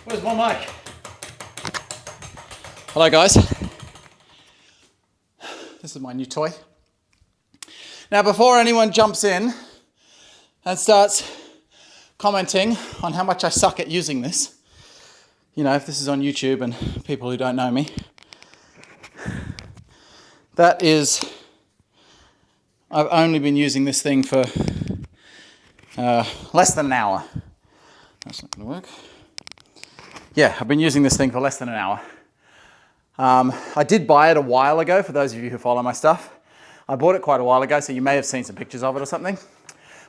Where's my mic? Hello guys. This is my new toy. Now before anyone jumps in and starts commenting on how much I suck at using this, you know, if this is on YouTube and people who don't know me, I've only been using this thing for less than an hour. That's not going to work. Yeah, I've been using this thing for less than an hour. I did buy it a while ago, for those of you who follow my stuff. I bought it quite a while ago, so you may have seen some pictures of it or something.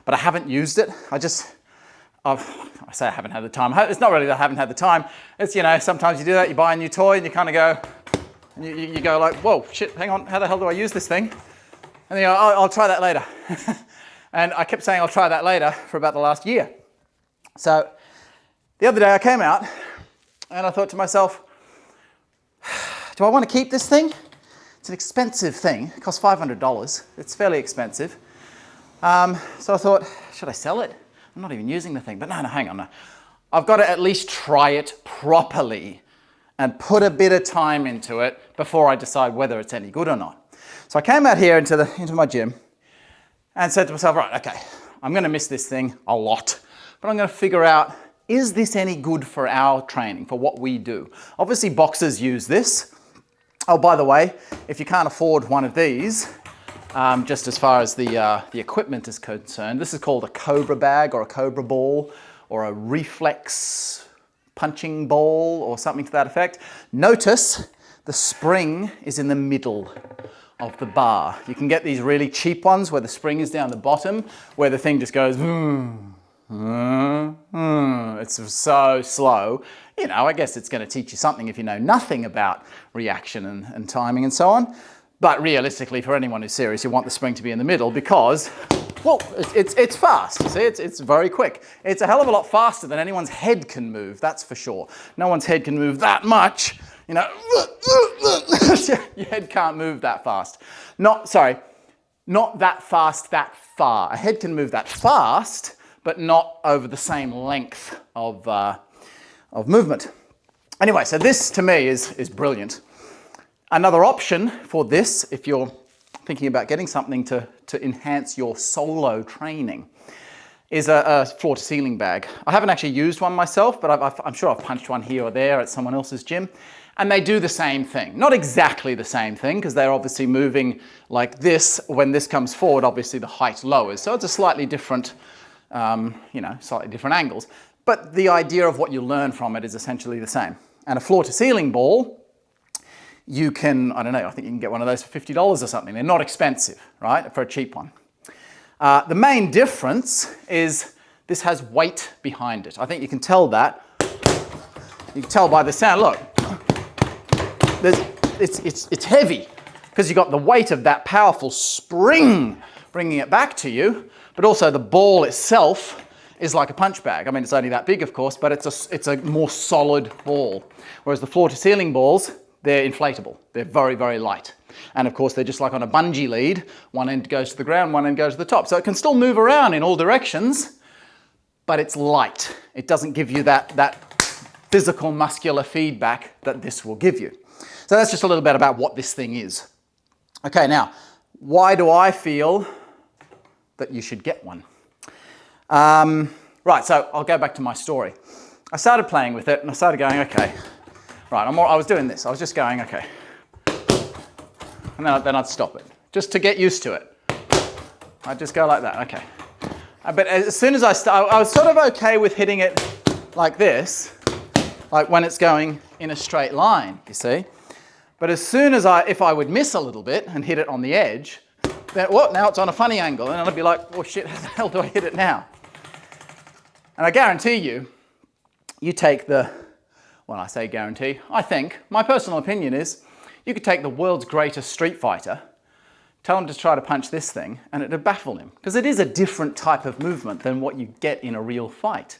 But I haven't used it. I say I haven't had the time. It's not really that I haven't had the time. It's, you know, sometimes you do that, you buy a new toy and you kind of go, and you go like, whoa, shit, hang on, how the hell do I use this thing? And then you go, oh, I'll try that later. And I kept saying I'll try that later for about the last year. So the other day I came out and I thought to myself, do I want to keep this thing? It's an expensive thing. It costs $500. It's fairly expensive. So I thought, should I sell it? I'm not even using the thing. But no, hang on. No. I've got to at least try it properly and put a bit of time into it before I decide whether it's any good or not. So I came out here into my gym and said to myself, right, okay, I'm going to miss this thing a lot, but I'm going to figure out, is this any good for our training, for what we do? Obviously, boxers use this. Oh, by the way, if you can't afford one of these, just as far as the equipment is concerned, this is called a Cobra bag or a Cobra ball or a reflex punching ball or something to that effect. Notice the spring is in the middle of the bar. You can get these really cheap ones where the spring is down the bottom, where the thing just goes, it's so slow. You know, I guess it's going to teach you something if you know nothing about reaction and timing and so on. But realistically, for anyone who's serious, you want the spring to be in the middle because, well, it's fast. You see, it's very quick. It's a hell of a lot faster than anyone's head can move, that's for sure. No one's head can move that much. You know, your head can't move that fast. Not that fast, that far. A head can move that fast, but not over the same length of movement. Anyway, so this to me is brilliant. Another option for this, if you're thinking about getting something to enhance your solo training, is a floor-to-ceiling bag. I haven't actually used one myself, but I'm sure I've punched one here or there at someone else's gym. And they do the same thing. Not exactly the same thing, because they're obviously moving like this. When this comes forward, obviously the height lowers. So it's a slightly different, slightly different angles. But the idea of what you learn from it is essentially the same. And a floor-to-ceiling ball, you can, I don't know, I think you can get one of those for $50 or something. They're not expensive, right, for a cheap one. The main difference is this has weight behind it. I think you can tell that. You can tell by the sound. Look. It's heavy because you've got the weight of that powerful spring bringing it back to you, but also the ball itself is like a punch bag. I mean, it's only that big, of course, but it's a more solid ball. Whereas the floor-to-ceiling balls, they're inflatable. They're very, very light. And of course, they're just like on a bungee lead. One end goes to the ground, one end goes to the top. So it can still move around in all directions, but it's light. It doesn't give you that physical muscular feedback that this will give you. So that's just a little bit about what this thing is. Okay, now, why do I feel that you should get one? Right, so I'll go back to my story. I started playing with it and I started going, okay, right, I was doing this. I was just going, okay. And then I'd stop it, just to get used to it. I'd just go like that, okay. But as soon as I was sort of okay with hitting it like this, like when it's going in a straight line, you see. But as soon as if I would miss a little bit and hit it on the edge, then what? Now it's on a funny angle, and I'd be like, oh shit, how the hell do I hit it now? And I guarantee you take well, I say guarantee, I think, my personal opinion is, you could take the world's greatest street fighter, tell him to try to punch this thing, and it'd baffle him. Because it is a different type of movement than what you get in a real fight.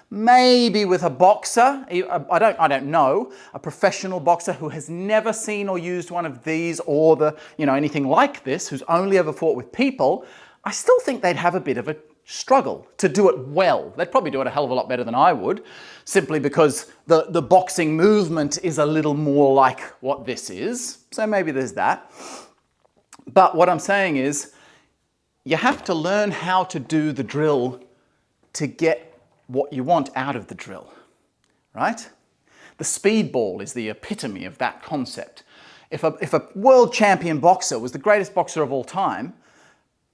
Maybe with a boxer, I don't know, a professional boxer who has never seen or used one of these or anything like this, who's only ever fought with people, I still think they'd have a bit of a struggle to do it well. They'd probably do it a hell of a lot better than I would, simply because the boxing movement is a little more like what this is. So maybe there's that. But what I'm saying is, you have to learn how to do the drill to get what you want out of the drill, right? The speedball is the epitome of that concept. If a world champion boxer was the greatest boxer of all time,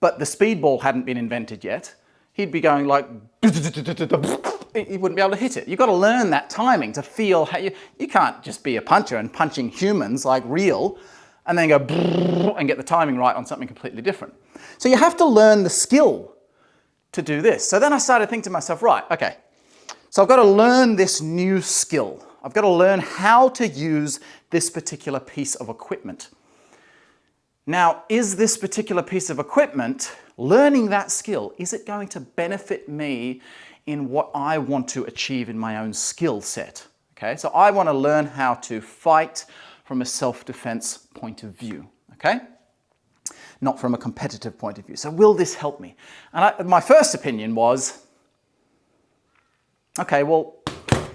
but the speedball hadn't been invented yet, he'd be going like, he wouldn't be able to hit it. You've got to learn that timing to feel how you can't just be a puncher and punching humans like real and then go and get the timing right on something completely different. So you have to learn the skill to do this. So then I started thinking to myself, right, okay, so I've got to learn this new skill. I've got to learn how to use this particular piece of equipment. Now, is this particular piece of equipment, learning that skill, is it going to benefit me in what I want to achieve in my own skill set? Okay, so I want to learn how to fight from a self-defense point of view, okay? Not from a competitive point of view. So will this help me? And my first opinion was, okay, well,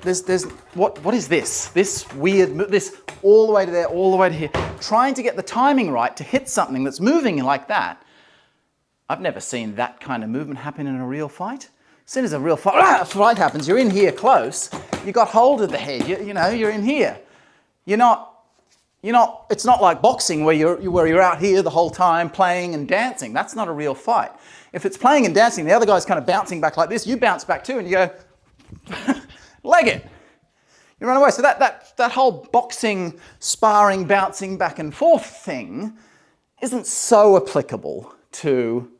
what is this? This weird, this all the way to there, all the way to here, trying to get the timing right to hit something that's moving like that. I've never seen that kind of movement happen in a real fight. As soon as a real fight happens, you're in here close, you got hold of the head, you know, you're in here. It's not like boxing where you're out here the whole time playing and dancing. That's not a real fight. If it's playing and dancing, the other guy's kind of bouncing back like this, you bounce back too and you go, leg it. You run away. So that whole boxing, sparring, bouncing back and forth thing isn't so applicable to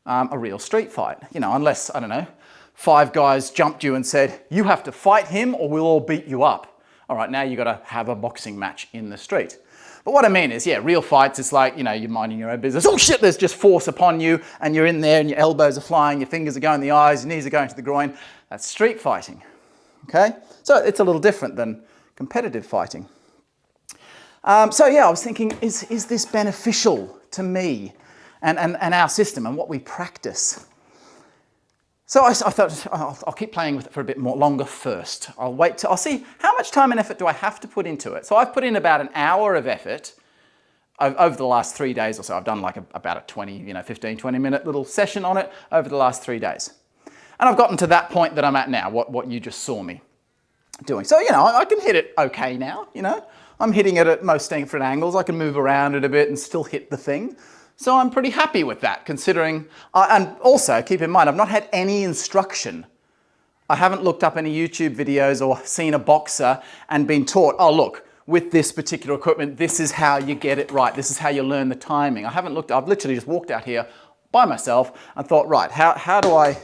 a real street fight. You know, unless, I don't know, 5 guys jumped you and said, you have to fight him or we'll all beat you up. All right, now you've got to have a boxing match in the street. But what I mean is, yeah, real fights, it's like, you know, you're minding your own business. Oh shit, there's just force upon you and you're in there and your elbows are flying, your fingers are going in the eyes, your knees are going to the groin. That's street fighting, okay? So it's a little different than competitive fighting. So yeah, I was thinking, is this beneficial to me and our system and what we practice? So I thought, I'll keep playing with it for a bit more longer first. I'll see how much time and effort do I have to put into it. So I've put in about an hour of effort over the last 3 days or so. I've done like about a 15, 20 minute little session on it over the last 3 days. And I've gotten to that point that I'm at now, what you just saw me doing. So, you know, I can hit it okay now, you know. I'm hitting it at most different angles. I can move around it a bit and still hit the thing. So I'm pretty happy with that, considering, and also keep in mind, I've not had any instruction. I haven't looked up any YouTube videos or seen a boxer and been taught, oh look, with this particular equipment, this is how you get it right. This is how you learn the timing. I've literally just walked out here by myself and thought, right, how do I,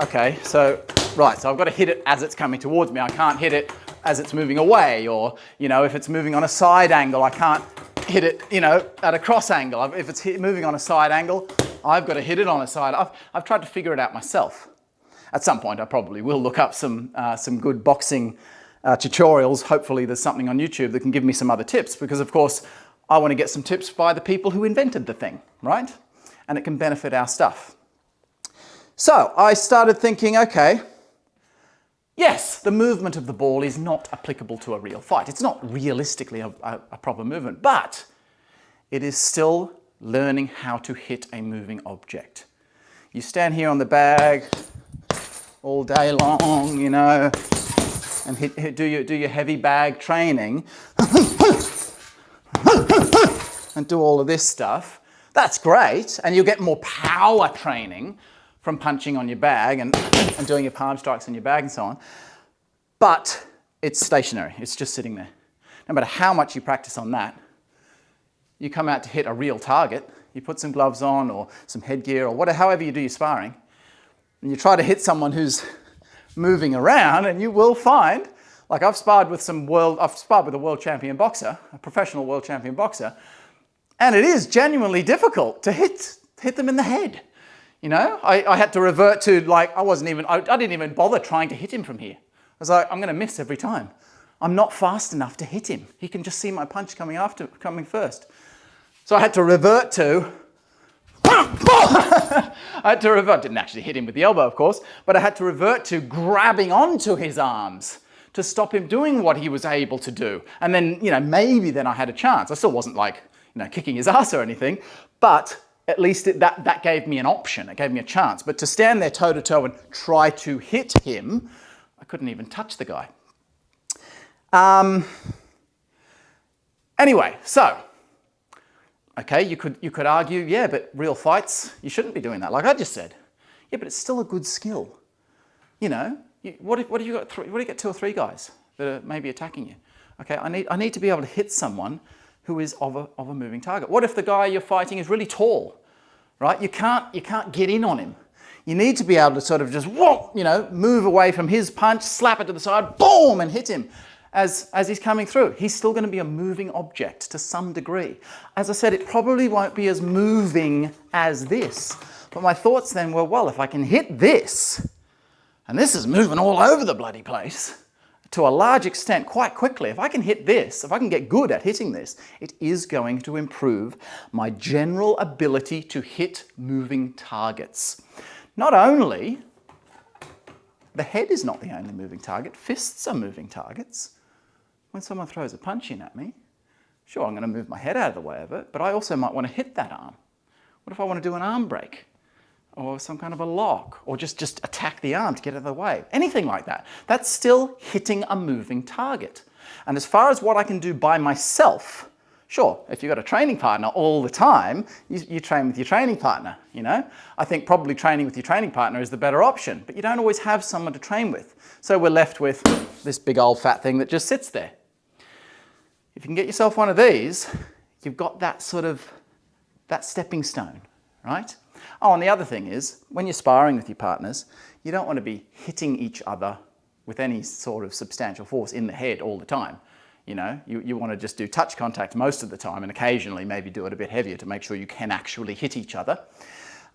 okay, so I've got to hit it as it's coming towards me. I can't hit it as it's moving away, or, you know, if it's moving on a side angle, I can't hit it, you know, at a cross angle. If it's moving on a side angle, I've got to hit it on a side. I've tried to figure it out myself. At some point, I probably will look up some good boxing tutorials. Hopefully there's something on YouTube that can give me some other tips, because of course, I want to get some tips by the people who invented the thing, right? And it can benefit our stuff. So I started thinking, okay, yes, the movement of the ball is not applicable to a real fight. It's not realistically a proper movement, but it is still learning how to hit a moving object. You stand here on the bag all day long, you know, and do your heavy bag training and do all of this stuff. That's great, and you'll get more power training from punching on your bag and doing your palm strikes on your bag and so on. But it's stationary, it's just sitting there. No matter how much you practice on that, you come out to hit a real target, you put some gloves on or some headgear or whatever, however you do your sparring, and you try to hit someone who's moving around, and you will find, like I've sparred with a world champion boxer, a professional world champion boxer, and it is genuinely difficult to hit them in the head. You know, I had to revert to, like, I didn't even bother trying to hit him from here. I was like, I'm going to miss every time. I'm not fast enough to hit him. He can just see my punch coming first. So I had to revert to, I had to revert, didn't actually hit him with the elbow, of course, but I had to revert to grabbing onto his arms to stop him doing what he was able to do. And then, maybe then I had a chance. I still wasn't like, kicking his ass or anything, but at least that gave me an option. It gave me a chance. But to stand there toe to toe and try to hit him, I couldn't even touch the guy. Anyway, so, okay, you could argue, yeah, but real fights, you shouldn't be doing that, like I just said. Yeah, but it's still a good skill. What if you got what do you get 2 or 3 guys that are maybe attacking you? Okay, I need to be able to hit someone who is of a moving target. What if the guy you're fighting is really tall, right? You can't get in on him. You need to be able to sort of just, move away from his punch, slap it to the side, boom, and hit him as he's coming through. He's still going to be a moving object to some degree. As I said, it probably won't be as moving as this. But my thoughts then were, well, if I can hit this, and this is moving all over the bloody place, to a large extent, quite quickly, if I can hit this, if I can get good at hitting this, it is going to improve my general ability to hit moving targets. Not only, the head is not the only moving target, fists are moving targets. When someone throws a punch in at me, sure, I'm going to move my head out of the way of it, but I also might want to hit that arm. What if I want to do an arm break? Or some kind of a lock, or just attack the arm to get out of the way. Anything like that. That's still hitting a moving target. And as far as what I can do by myself, sure, if you've got a training partner all the time, you train with your training partner, I think probably training with your training partner is the better option, but you don't always have someone to train with. So we're left with this big old fat thing that just sits there. If you can get yourself one of these, you've got that stepping stone, right? Oh, and the other thing is, when you're sparring with your partners, you don't want to be hitting each other with any sort of substantial force in the head all the time. You want to just do touch contact most of the time, and occasionally maybe do it a bit heavier to make sure you can actually hit each other.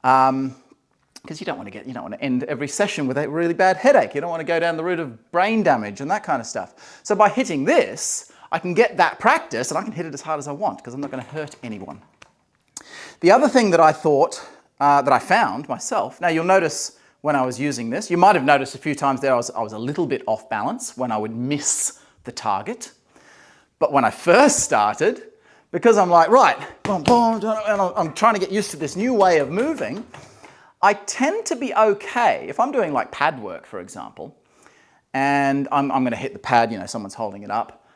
Because you don't want to end every session with a really bad headache. You don't want to go down the route of brain damage and that kind of stuff. So by hitting this, I can get that practice, and I can hit it as hard as I want because I'm not going to hurt anyone. The other thing that I thought, that I found myself, now you'll notice when I was using this, you might have noticed a few times there I was a little bit off balance when I would miss the target. But when I first started, because I'm like, right, boom, boom, and I'm trying to get used to this new way of moving, I tend to be okay. If I'm doing like pad work, for example, and I'm going to hit the pad, someone's holding it up,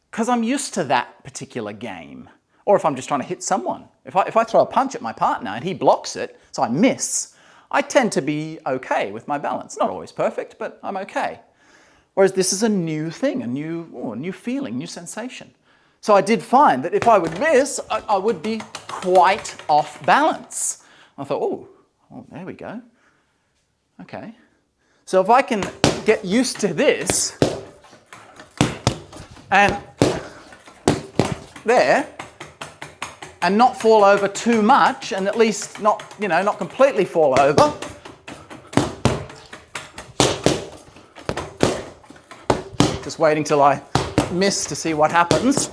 because I'm used to that particular game. Or if I'm just trying to hit someone. If I throw a punch at my partner and he blocks it, so I miss, I tend to be okay with my balance. Not always perfect, but I'm okay. Whereas this is a new thing, a new feeling, new sensation. So I did find that if I would miss, I would be quite off balance. I thought, oh, there we go. Okay. So if I can get used to this, and there, and not fall over too much, and at least not completely fall over. Just waiting till I miss to see what happens.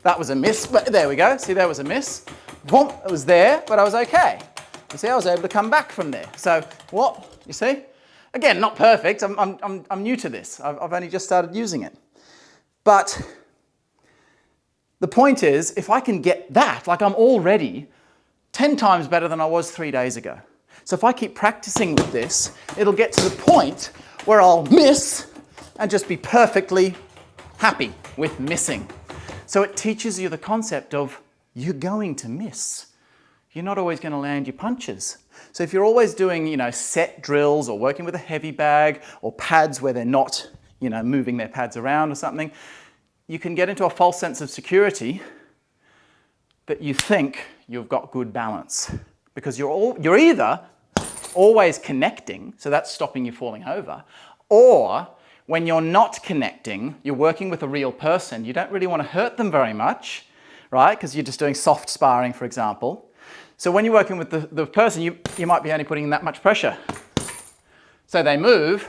That was a miss, but there we go. See, there was a miss. Boom, it was there, but I was okay. You see, I was able to come back from there. So what, you see? Again, not perfect. I'm new to this. I've only just started using it. But the point is, if I can get that, like I'm already 10 times better than I was 3 days ago. So if I keep practicing with this, it'll get to the point where I'll miss and just be perfectly happy with missing. So it teaches you the concept of you're going to miss. You're not always going to land your punches. So if you're always doing, set drills or working with a heavy bag or pads where they're not, moving their pads around or something, you can get into a false sense of security that you think you've got good balance because you're either always connecting, so that's stopping you falling over, or when you're not connecting, you're working with a real person, you don't really want to hurt them very much, right? Because you're just doing soft sparring, for example. So when you're working with the person, you might be only putting in that much pressure. So they move,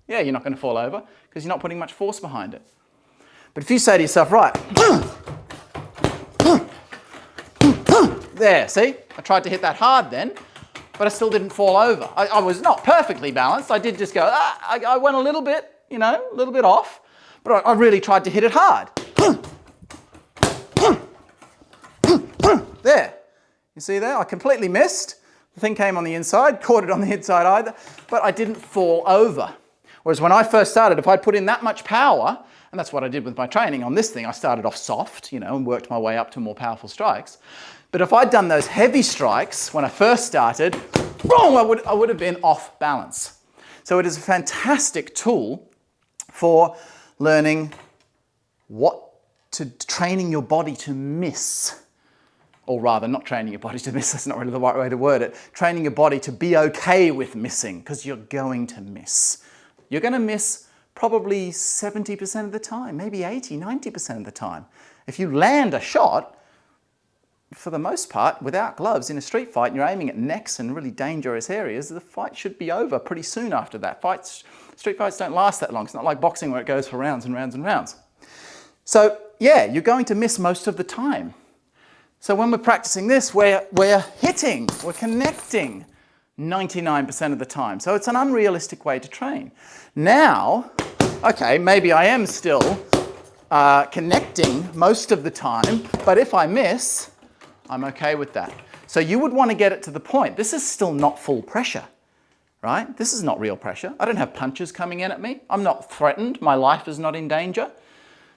yeah, you're not going to fall over because you're not putting much force behind it. But if you say to yourself, right, there, see? I tried to hit that hard then, but I still didn't fall over. I was not perfectly balanced. I did just go, I went a little bit, you know, a little bit off, but I really tried to hit it hard. There, you see there? I completely missed. The thing came on the inside, caught it on the inside either, but I didn't fall over. Whereas when I first started, if I'd put in that much power, and that's what I did with my training on this thing, I started off soft, you know, and worked my way up to more powerful strikes. But if I'd done those heavy strikes when I first started, boom, I would have been off balance. So it is a fantastic tool for learning training your body to miss. Or rather, not training your body to miss, that's not really the right way to word it. Training your body to be okay with missing, because you're going to miss. You're going to miss probably 70% of the time, maybe 80, 90% of the time. If you land a shot, for the most part, without gloves in a street fight, and you're aiming at necks and really dangerous areas, the fight should be over pretty soon after that. Street fights don't last that long. It's not like boxing where it goes for rounds and rounds and rounds. So yeah, you're going to miss most of the time. So when we're practicing this, we're hitting, we're connecting 99% of the time. So it's an unrealistic way to train. Now, okay, maybe I am still connecting most of the time, but if I miss, I'm okay with that. So you would want to get it to the point. This is still not full pressure, right? This is not real pressure. I don't have punches coming in at me. I'm not threatened. My life is not in danger.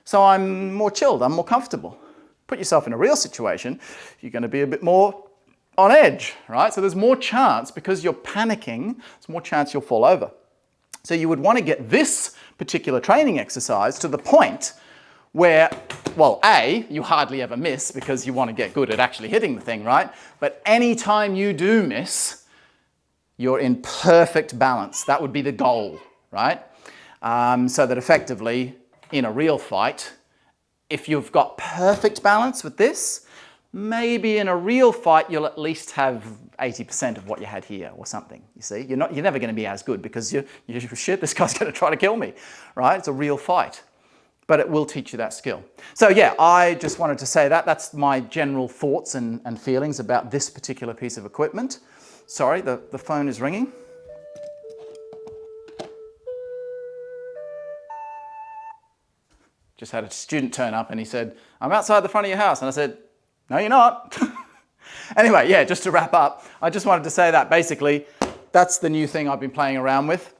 So I'm more chilled. I'm more comfortable. Put yourself in a real situation, you're going to be a bit more on edge, right? So there's more chance, because you're panicking, there's more chance you'll fall over. So you would want to get this particular training exercise to the point where, well, A, you hardly ever miss because you want to get good at actually hitting the thing, right? But anytime you do miss, you're in perfect balance. That would be the goal, right? So that effectively, in a real fight, if you've got perfect balance with this, maybe in a real fight, you'll at least have 80% of what you had here or something, you see? You're never going to be as good because you're shit, this guy's going to try to kill me, right? It's a real fight, but it will teach you that skill. So yeah, I just wanted to say that. That's my general thoughts and feelings about this particular piece of equipment. Sorry, the phone is ringing. Just had a student turn up and he said, I'm outside the front of your house. And I said, no, you're not. Anyway, yeah, just to wrap up, I just wanted to say that basically that's the new thing I've been playing around with.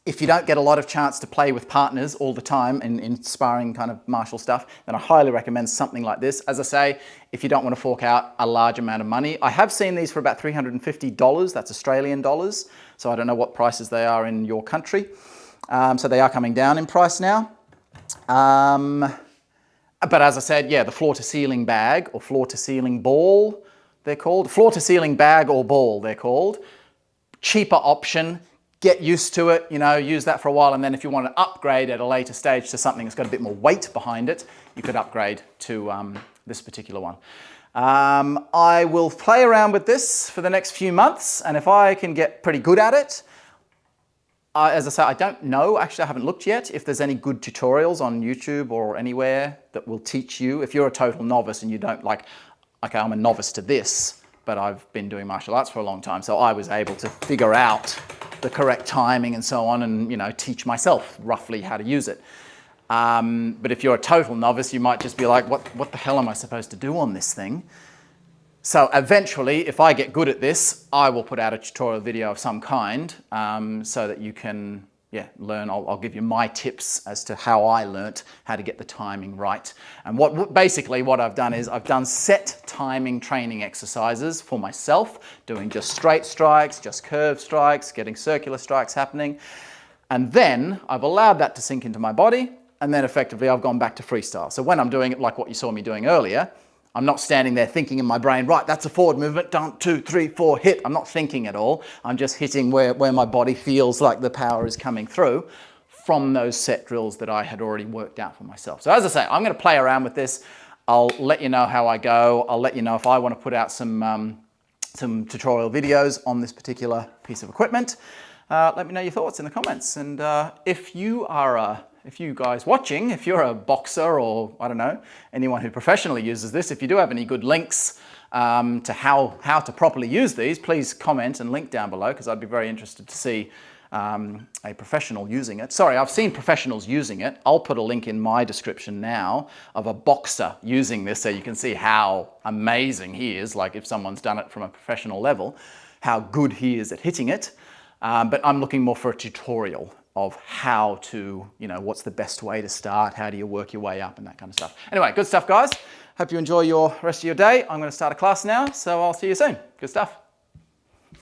If you don't get a lot of chance to play with partners all the time in sparring kind of martial stuff, then I highly recommend something like this. As I say, if you don't want to fork out a large amount of money, I have seen these for about $350. That's Australian dollars. So I don't know what prices they are in your country. So they are coming down in price now. But as I said, yeah, the floor-to-ceiling bag or floor-to-ceiling ball, they're called. Floor-to-ceiling bag or ball, they're called. Cheaper option. Get used to it, you know, use that for a while, and then if you want to upgrade at a later stage to something that's got a bit more weight behind it, you could upgrade to this particular one. I will play around with this for the next few months, and if I can get pretty good at it, as I say, I don't know, actually I haven't looked yet, if there's any good tutorials on YouTube or anywhere that will teach you. If you're a total novice and you don't like, okay, I'm a novice to this, but I've been doing martial arts for a long time, so I was able to figure out the correct timing and so on and, you know, teach myself roughly how to use it. But if you're a total novice, you might just be like, what the hell am I supposed to do on this thing? So eventually, if I get good at this, I will put out a tutorial video of some kind so that you can, yeah, learn. I'll give you my tips as to how I learnt how to get the timing right. And basically what I've done is I've done set timing training exercises for myself, doing just straight strikes, just curved strikes, getting circular strikes happening. And then I've allowed that to sink into my body. And then effectively I've gone back to freestyle. So when I'm doing it like what you saw me doing earlier, I'm not standing there thinking in my brain, right, that's a forward movement, 1, 2, 3, 4, hit. I'm not thinking at all. I'm just hitting where my body feels like the power is coming through from those set drills that I had already worked out for myself. So as I say, I'm going to play around with this. I'll let you know how I go. I'll let you know if I want to put out some tutorial videos on this particular piece of equipment. Let me know your thoughts in the comments. And if you are a if you guys watching, if you're a boxer or, I don't know, anyone who professionally uses this, if you do have any good links to how to properly use these, please comment and link down below, because I'd be very interested to see a professional using it. Sorry, I've seen professionals using it. I'll put a link in my description now of a boxer using this so you can see how amazing he is, like if someone's done it from a professional level, how good he is at hitting it. But I'm looking more for a tutorial of how to, what's the best way to start, how do you work your way up and that kind of stuff. Anyway, good stuff, guys. Hope you enjoy your rest of your day. I'm going to start a class now, so I'll see you soon. Good stuff.